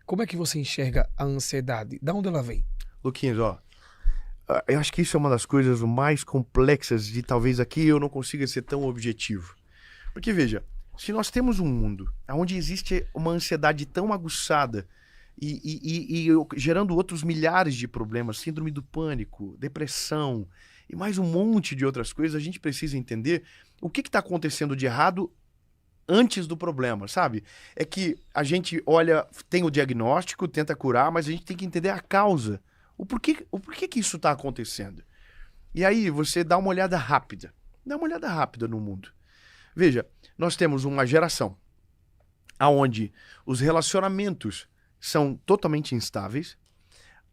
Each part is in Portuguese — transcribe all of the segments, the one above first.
Como é que você enxerga a ansiedade? Da onde ela vem? Luquinhas, ó, eu acho que isso é uma das coisas mais complexas de talvez aqui eu não consiga ser tão objetivo. Porque veja, se nós temos um mundo onde existe uma ansiedade tão aguçada e gerando outros milhares de problemas, síndrome do pânico, depressão e mais um monte de outras coisas, a gente precisa entender o que está acontecendo de errado antes do problema, sabe? É que a gente olha, tem o diagnóstico, tenta curar, mas a gente tem que entender a causa. O porquê que isso está acontecendo. E aí você dá uma olhada rápida. Dá uma olhada rápida no mundo. Veja, nós temos uma geração onde os relacionamentos são totalmente instáveis,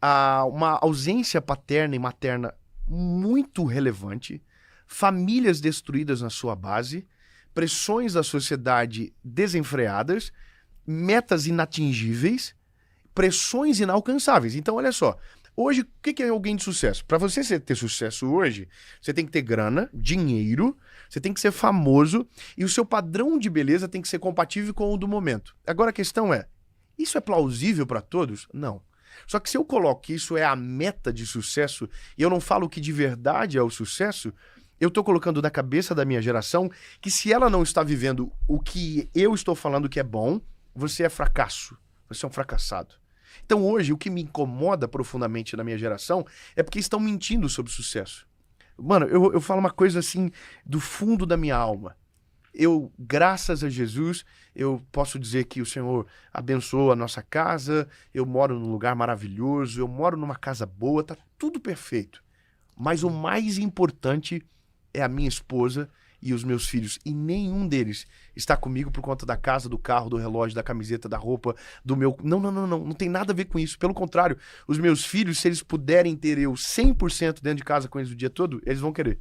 há uma ausência paterna e materna muito relevante, famílias destruídas na sua base, pressões da sociedade desenfreadas, metas inatingíveis, pressões inalcançáveis. Então, olha só, hoje, o que é alguém de sucesso? Para você ter sucesso hoje, você tem que ter grana, dinheiro, você tem que ser famoso e o seu padrão de beleza tem que ser compatível com o do momento. Agora a questão é, isso é plausível para todos? Não. Só que se eu coloco que isso é a meta de sucesso e eu não falo que de verdade é o sucesso, eu estou colocando na cabeça da minha geração que se ela não está vivendo o que eu estou falando que é bom, você é fracasso, você é um fracassado. Então hoje o que me incomoda profundamente na minha geração é porque estão mentindo sobre sucesso. Mano, eu falo uma coisa assim do fundo da minha alma. Eu, graças a Jesus, eu posso dizer que o Senhor abençoou a nossa casa, eu moro num lugar maravilhoso, eu moro numa casa boa, tá tudo perfeito. Mas o mais importante é a minha esposa e os meus filhos. E nenhum deles está comigo por conta da casa, do carro, do relógio, da camiseta, da roupa, do meu... Não, não, não, não. Não tem nada a ver com isso. Pelo contrário, os meus filhos, se eles puderem ter eu 100% dentro de casa com eles o dia todo, eles vão querer.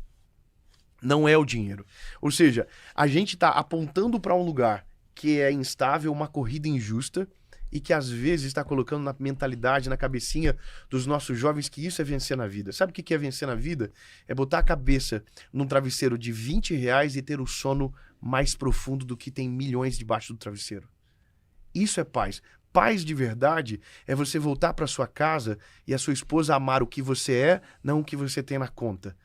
Não é o dinheiro. Ou seja, a gente está apontando para um lugar que é instável, uma corrida injusta, e que às vezes está colocando na mentalidade, na cabecinha dos nossos jovens que isso é vencer na vida. Sabe o que é vencer na vida? É botar a cabeça num travesseiro de R$ 20 e ter o sono mais profundo do que tem milhões debaixo do travesseiro. Isso é paz. Paz de verdade é você voltar para sua casa e a sua esposa amar o que você é, não o que você tem na conta.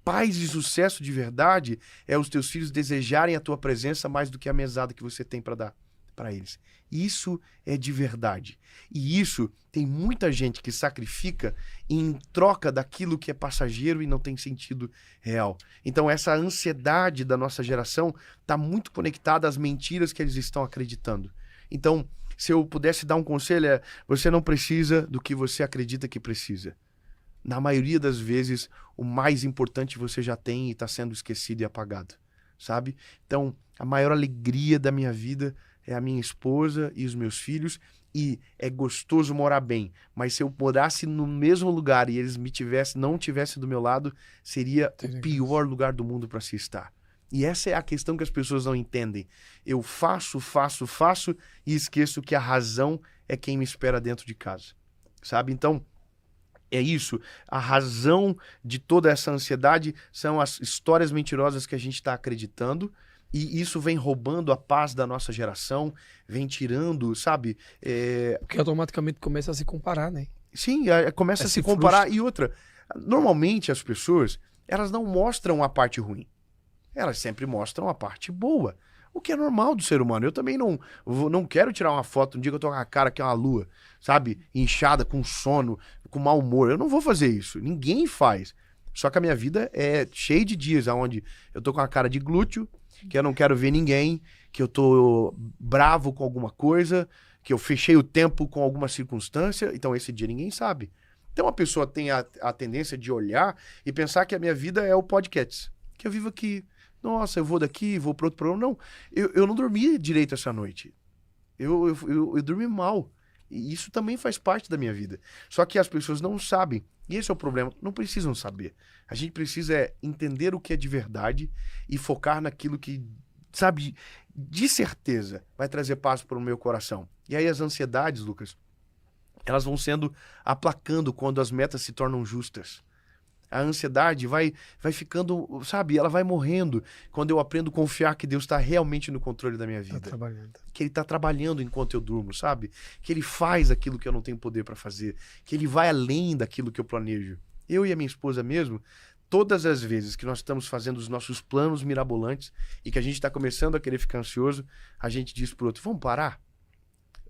Paz e sucesso de verdade é os teus filhos desejarem a tua presença mais do que a mesada que você tem para dar para eles. Isso é de verdade. E isso tem muita gente que sacrifica em troca daquilo que é passageiro e não tem sentido real. Então essa ansiedade da nossa geração está muito conectada às mentiras que eles estão acreditando. Então, se eu pudesse dar um conselho, é: você não precisa do que você acredita que precisa. Na maioria das vezes, o mais importante você já tem e está sendo esquecido e apagado, sabe? Então, a maior alegria da minha vida é a minha esposa e os meus filhos, e é gostoso morar bem, mas se eu morasse no mesmo lugar e eles não tivessem do meu lado, seria o pior lugar do mundo para se estar. E essa é a questão que as pessoas não entendem. Eu faço e esqueço que a razão é quem me espera dentro de casa, sabe? Então, é isso. A razão de toda essa ansiedade são as histórias mentirosas que a gente está acreditando, e isso vem roubando a paz da nossa geração, vem tirando, sabe? Porque automaticamente começa a se comparar, né? Sim, começa a se Esse comparar. E outra, normalmente as pessoas, elas não mostram a parte ruim. Elas sempre mostram a parte boa. O que é normal do ser humano. Eu também não quero tirar uma foto um dia que eu tô com a cara que é uma lua, sabe? Inchada, com sono, com mau humor. Eu não vou fazer isso. Ninguém faz. Só que a minha vida é cheia de dias onde eu tô com a cara de glúteo, que eu não quero ver ninguém, que eu tô bravo com alguma coisa, que eu fechei o tempo com alguma circunstância. Então esse dia ninguém sabe. Então a pessoa tem a tendência de olhar e pensar que a minha vida é o podcast. Que eu vivo aqui. Nossa, eu vou daqui, vou para outro programa. Não, eu não dormi direito essa noite. Eu dormi mal. E isso também faz parte da minha vida. Só que as pessoas não sabem. E esse é o problema. Não precisam saber. A gente precisa entender o que é de verdade e focar naquilo que, sabe, de certeza vai trazer paz para o meu coração. E aí as ansiedades, Lucas, elas vão sendo aplacando quando as metas se tornam justas. A ansiedade vai ficando, sabe? Ela vai morrendo quando eu aprendo a confiar que Deus está realmente no controle da minha Tá vida. trabalhando. Que Ele está trabalhando enquanto eu durmo, sabe? Que Ele faz aquilo que eu não tenho poder para fazer. Que Ele vai além daquilo que eu planejo. Eu e a minha esposa mesmo, todas as vezes que nós estamos fazendo os nossos planos mirabolantes e que a gente está começando a querer ficar ansioso, a gente diz pro outro, vamos parar?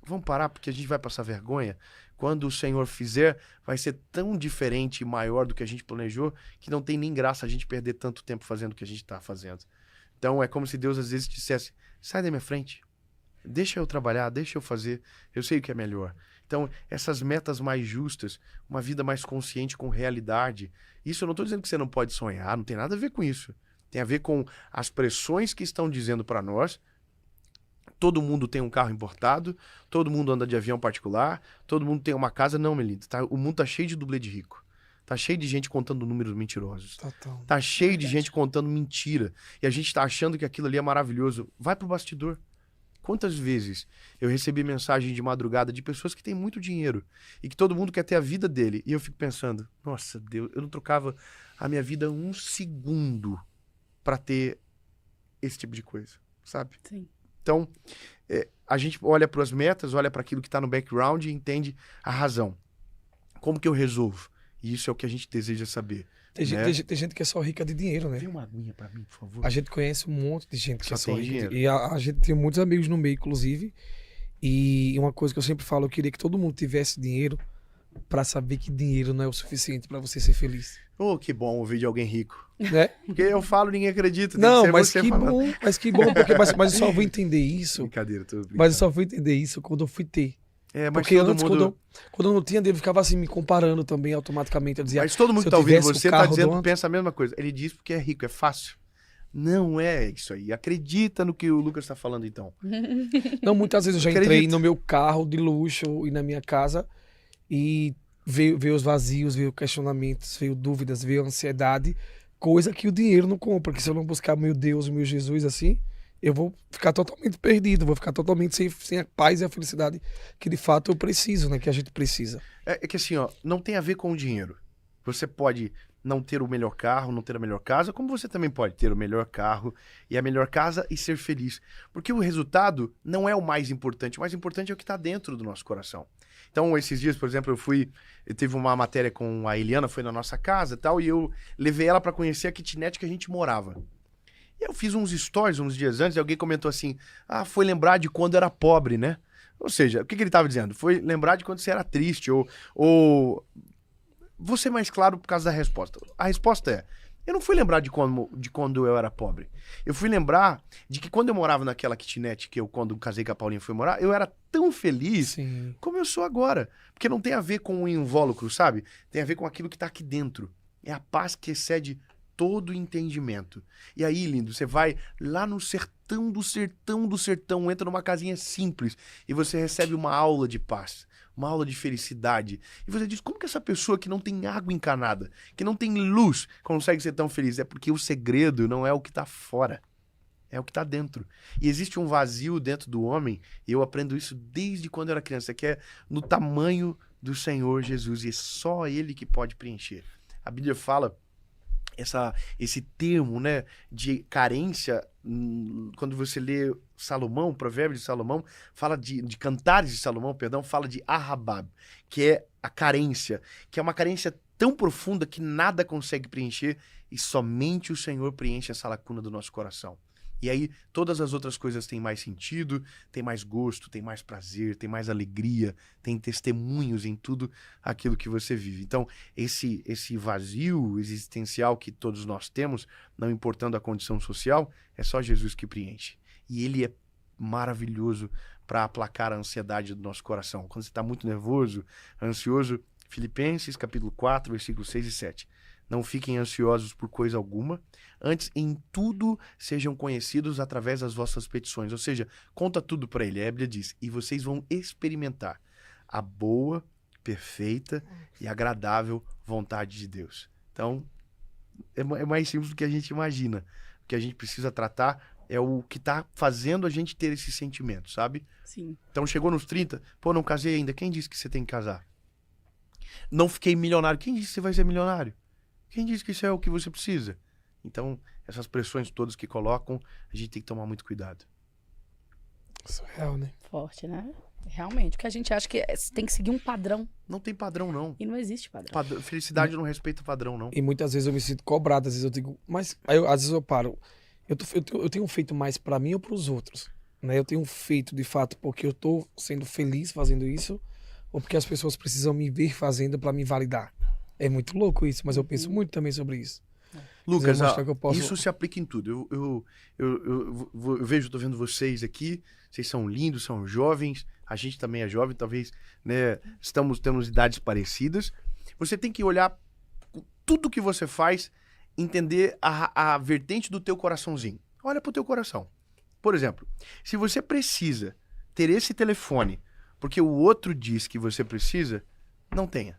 Vamos parar porque a gente vai passar vergonha. Quando o Senhor fizer, vai ser tão diferente e maior do que a gente planejou que não tem nem graça a gente perder tanto tempo fazendo o que a gente está fazendo. Então é como se Deus às vezes dissesse, sai da minha frente, deixa eu trabalhar, deixa eu fazer, eu sei o que é melhor. Então essas metas mais justas, uma vida mais consciente com realidade, isso eu não estou dizendo que você não pode sonhar, não tem nada a ver com isso. Tem a ver com as pressões que estão dizendo para nós. Todo mundo tem um carro importado, todo mundo anda de avião particular, todo mundo tem uma casa. Não, Melinda, o mundo tá cheio de dublê de rico. Tá cheio de gente contando números mentirosos. Total. Tá cheio de gente contando mentira. E a gente tá achando que aquilo ali é maravilhoso. Vai pro bastidor. Quantas vezes eu recebi mensagem de madrugada de pessoas que têm muito dinheiro e que todo mundo quer ter a vida dele. E eu fico pensando, nossa Deus, eu não trocava a minha vida um segundo pra ter esse tipo de coisa, sabe? Sim. Então, a gente olha para as metas, olha para aquilo que está no background e entende a razão. Como que eu resolvo? E isso é o que a gente deseja saber. Tem, né? tem gente que é só rica de dinheiro, né? Vê uma aguinha para mim, por favor. A gente conhece um monte de gente que Só é só tem rica. dinheiro. E a gente tem muitos amigos no meio, inclusive. E uma coisa que eu sempre falo, eu queria que todo mundo tivesse dinheiro para saber que dinheiro não é o suficiente para você ser feliz. Oh, que bom ouvir de alguém rico. Né? Porque eu falo, ninguém acredita. Tem Não, que ser mas você que falando. bom, porque mas eu só vou entender isso. Brincadeira, tô brincando. Mas eu só fui entender isso quando eu fui ter. É, mas Porque todo antes, mundo... quando eu não tinha dinheiro, eu ficava assim, me comparando também automaticamente. Eu dizia, Mas todo mundo se que eu tá ouvindo tivesse o você tá carro dizendo, do ano- pensa a mesma coisa. Ele diz porque é rico, é fácil. Não é isso aí. Acredita no que o Lucas tá falando, então. Não, muitas vezes eu já entrei Acredito. no meu carro de luxo e na minha casa e veio os vazios, veio questionamentos, veio dúvidas, veio ansiedade, coisa que o dinheiro não compra. Porque se eu não buscar meu Deus, meu Jesus assim, eu vou ficar totalmente perdido, vou ficar totalmente sem a paz e a felicidade que de fato eu preciso, né? Que a gente precisa. É que assim, ó, não tem a ver com o dinheiro. Você pode não ter o melhor carro, não ter a melhor casa, como você também pode ter o melhor carro e a melhor casa e ser feliz. Porque o resultado não é o mais importante é o que está dentro do nosso coração. Então, esses dias, por exemplo, eu tive uma matéria com a Eliana, foi na nossa casa e tal, e eu levei ela para conhecer a kitnet que a gente morava. E eu fiz uns stories uns dias antes e alguém comentou assim, foi lembrar de quando era pobre, né? Ou seja, o que ele estava dizendo? Foi lembrar de quando você era triste ou... Vou ser mais claro por causa da resposta. A resposta é, eu não fui lembrar de quando eu era pobre. Eu fui lembrar de que quando eu morava naquela kitnet, que eu, quando casei com a Paulinha, fui morar, eu era tão feliz Sim. como eu sou agora. Porque não tem a ver com o invólucro, sabe? Tem a ver com aquilo que tá aqui dentro. É a paz que excede todo entendimento. E aí, lindo, você vai lá no sertão do sertão do sertão, entra numa casinha simples e você recebe uma aula de paz, uma aula de felicidade. E você diz, como que essa pessoa que não tem água encanada, que não tem luz, consegue ser tão feliz? É porque o segredo não é o que tá fora, é o que tá dentro. E existe um vazio dentro do homem, e eu aprendo isso desde quando eu era criança, que é no tamanho do Senhor Jesus, e é só Ele que pode preencher. A Bíblia fala esse termo, né, de carência, quando você lê Salomão, Provérbios de Salomão, fala de Cantares de Salomão, perdão, fala de Ahabab, que é a carência, que é uma carência tão profunda que nada consegue preencher e somente o Senhor preenche essa lacuna do nosso coração. E aí todas as outras coisas têm mais sentido, tem mais gosto, tem mais prazer, tem mais alegria, tem testemunhos em tudo aquilo que você vive. Então, esse vazio existencial que todos nós temos, não importando a condição social, é só Jesus que preenche. E Ele é maravilhoso para aplacar a ansiedade do nosso coração. Quando você está muito nervoso, ansioso, Filipenses capítulo 4, versículos 6 e 7. Não fiquem ansiosos por coisa alguma, antes em tudo sejam conhecidos através das vossas petições. Ou seja, conta tudo para Ele. A Bíblia diz, e vocês vão experimentar a boa, perfeita e agradável vontade de Deus. Então, é mais simples do que a gente imagina. O que a gente precisa tratar é o que está fazendo a gente ter esse sentimento, sabe? Sim. Então, chegou nos 30, não casei ainda. Quem disse que você tem que casar? Não fiquei milionário. Quem disse que você vai ser milionário? Quem disse que isso é o que você precisa? Então, essas pressões todas que colocam, a gente tem que tomar muito cuidado. Isso é real, né? Forte, né? Realmente. Porque a gente acha que tem que seguir um padrão. Não tem padrão, não. E não existe padrão. Felicidade não respeita padrão, não. E muitas vezes eu me sinto cobrado, às vezes eu digo, mas aí às vezes eu paro. Eu tenho feito mais pra mim ou pros outros? Né? Eu tenho feito de fato porque eu tô sendo feliz fazendo isso ou porque as pessoas precisam me ver fazendo pra me validar. É muito louco isso, mas eu penso muito também sobre isso. Lucas, mostrar que eu posso- isso se aplica em tudo. Eu vejo, tô vendo vocês aqui, vocês são lindos, são jovens, a gente também é jovem, talvez, né, temos idades parecidas. Você tem que olhar tudo que você faz, entender a vertente do teu coraçãozinho. Olha pro teu coração. Por exemplo, se você precisa ter esse telefone porque o outro diz que você precisa, não tenha.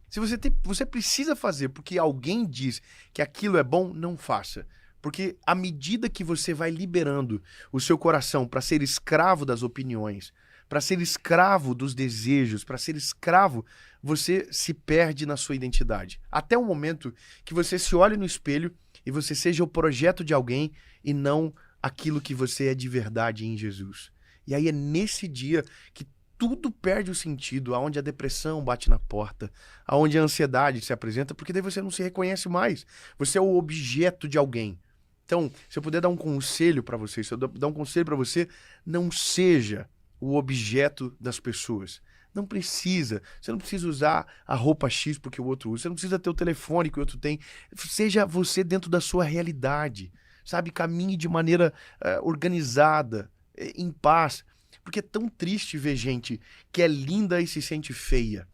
Se você precisa fazer porque alguém diz que aquilo é bom, não faça. Porque à medida que você vai liberando o seu coração para ser escravo das opiniões, para ser escravo dos desejos, para ser escravo, você se perde na sua identidade. Até o momento que você se olhe no espelho e você seja o projeto de alguém e não aquilo que você é de verdade em Jesus. E aí é nesse dia que tudo perde o sentido, aonde a depressão bate na porta, aonde a ansiedade se apresenta, porque daí você não se reconhece mais. Você é o objeto de alguém. Então, se eu puder dar um conselho para você, se eu dar um conselho para você, não seja o objeto das pessoas. Não precisa. Você não precisa usar a roupa X porque o outro usa. Você não precisa ter o telefone que o outro tem. Seja você dentro da sua realidade. Sabe? Caminhe de maneira organizada, em paz. Porque é tão triste ver gente que é linda e se sente feia.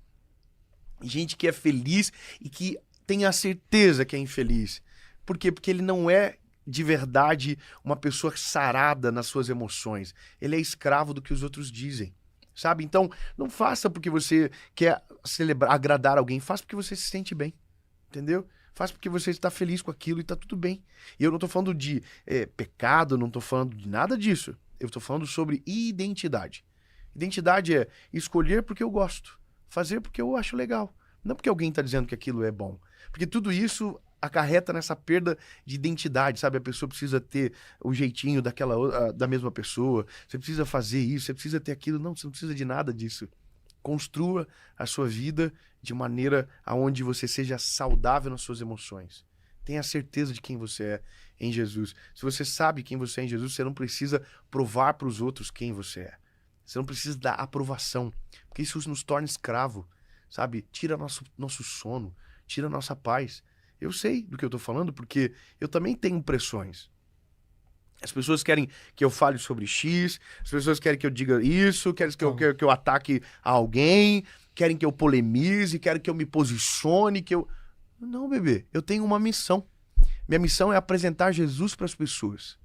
Gente que é feliz e que tem a certeza que é infeliz. Por quê? Porque ele não é de verdade uma pessoa sarada nas suas emoções. Ele é escravo do que os outros dizem. Sabe? Então, não faça porque você quer agradar alguém. Faça porque você se sente bem. Entendeu? Faça porque você está feliz com aquilo e está tudo bem. E eu não estou falando de pecado, não estou falando de nada disso. Eu estou falando sobre identidade. Identidade é escolher porque eu gosto. Fazer porque eu acho legal. Não porque alguém está dizendo que aquilo é bom. Porque tudo isso acarreta nessa perda de identidade, sabe? A pessoa precisa ter o jeitinho da mesma pessoa. Você precisa fazer isso, você precisa ter aquilo. Não, você não precisa de nada disso. Construa a sua vida de maneira aonde você seja saudável nas suas emoções. Tenha certeza de quem você é em Jesus. Se você sabe quem você é em Jesus, você não precisa provar para os outros quem você é. Você não precisa dar aprovação, porque isso nos torna escravo, sabe? Tira nosso sono, tira nossa paz. Eu sei do que eu tô falando, porque eu também tenho pressões. As pessoas querem que eu fale sobre X, as pessoas querem que eu diga isso, querem que eu ataque a alguém, querem que eu polemize, querem que eu me posicione, que eu... Não, bebê, eu tenho uma missão. Minha missão é apresentar Jesus para as pessoas.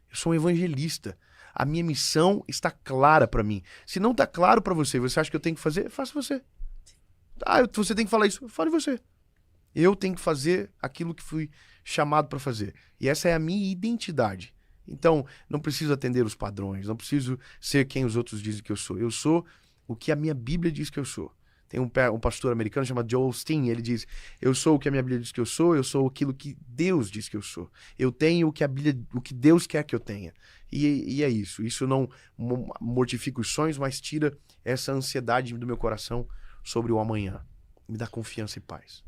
Eu sou um evangelista. A minha missão está clara para mim. Se não está claro para você, você acha que eu tenho que fazer? Faça você. Ah, você tem que falar isso. Fale você. Eu tenho que fazer aquilo que fui chamado para fazer. E essa é a minha identidade. Então, não preciso atender os padrões, não preciso ser quem os outros dizem que eu sou. Eu sou o que a minha Bíblia diz que eu sou. Tem um pastor americano chamado Joel Osteen, ele diz, eu sou o que a minha Bíblia diz que eu sou aquilo que Deus diz que eu sou. Eu tenho o que Deus quer que eu tenha. E é isso. Isso não mortifica os sonhos, mas tira essa ansiedade do meu coração sobre o amanhã. Me dá confiança e paz.